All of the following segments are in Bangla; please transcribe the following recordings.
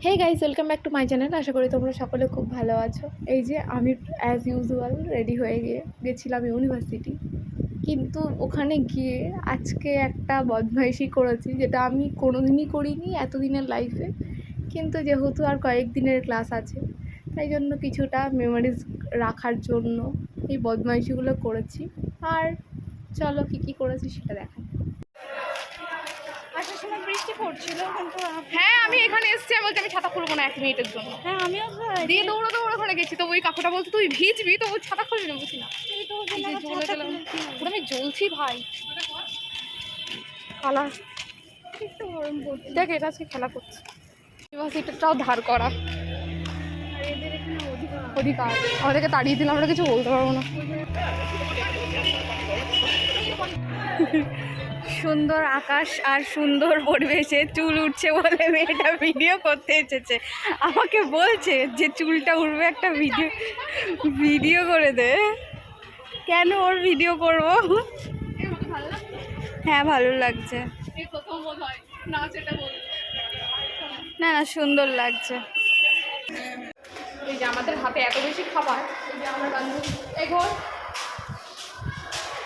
Hey guys, welcome back to my channel. আশা করি তোমরা সকলে খুব ভালো আছো। এই যে আমি অ্যাজ ইউজুয়াল রেডি হয়ে গেছিলাম ইউনিভার্সিটি, কিন্তু ওখানে গিয়ে আজকে একটা বদমাইশি করেছি যেটা আমি কোনোদিনই করিনি এতদিনের লাইফে। কিন্তু যেহেতু আর কয়েকদিনের ক্লাস আছে, তাই জন্য কিছুটা মেমোরিজ রাখার জন্য এই বদমাইশিগুলো করেছি। আর চলো কী করেছি সেটা দেখা। আসার সময় বৃষ্টি পড়ছিল, কিন্তু হ্যাঁ, আমি এখানে এসেছি, আমি বলছি আমি ছাতা খুলবো না 1 মিনিটের জন্য। হ্যাঁ আমিও দিয়ে দৌড়ে ওখানে গেছি, তো ওই কাকুটা বলতে তুই ভিজবি, তো ওই ছাতা খুলে নেবো না। পুরো আমি জ্বলছি ভাই। কালার একটু গরম পড়ছে। দেখ, এটা আজকে খেলা করছে। ইউনিভার্সিটিটাও ধার করা আর এদের এখানে অধিকার, আমাদেরকে তাড়িয়ে দিলে আমরা কিছু বলতে পারবো না। সুন্দর আকাশ আর সুন্দর পরিবেশে চুল উঠছে বলে মেয়েটা ভিডিও করতে এসেছে। আমাকে বলছে যে চুলটা উঠবে, একটা ভিডিও করে দে। কেন ওর ভিডিও করব? হ্যাঁ ভালো লাগছে। না না, সুন্দর লাগছে। এই যে আমাদের হাতে এত বেশি খাবার, এই যে আমরা এগোর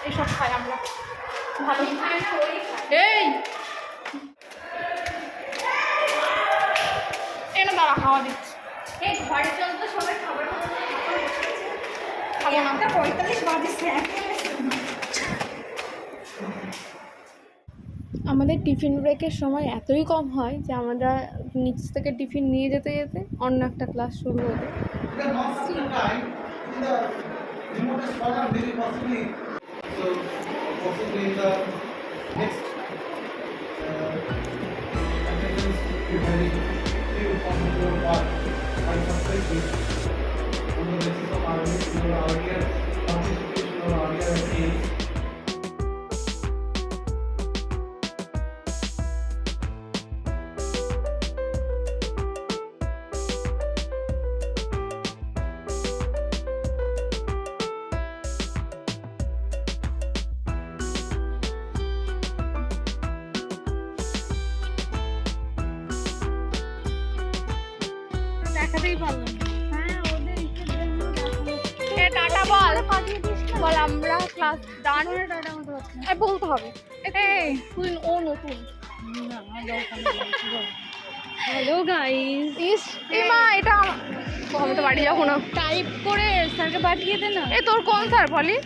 এইসব খাই আমরা, ভালো এই এনে দাঁড়া, খাওয়া দিচ্ছি। এই ঘরে চল তো, সবাই খাবার খাবো না। 45 বাজে। আমাদের টিফিন ব্রেকের সময় এতই কম হয় যে আমরা নিচ থেকে টিফিন নিয়ে যেতে যেতে অন্য একটা ক্লাস শুরু হতো। দেখাতেই পারলাম। হ্যাঁ ওদের টাটা বল, বল আমরা ক্লাস ডান। টাটা মতো বলতে হবে। এই তুই ও নতুন। Hello guys. ইস মা, এটা আমি তো বাড়ি যাবো না। টাইপ করে স্যারকে পাঠিয়ে দে না। তোর কোন স্যার বলি?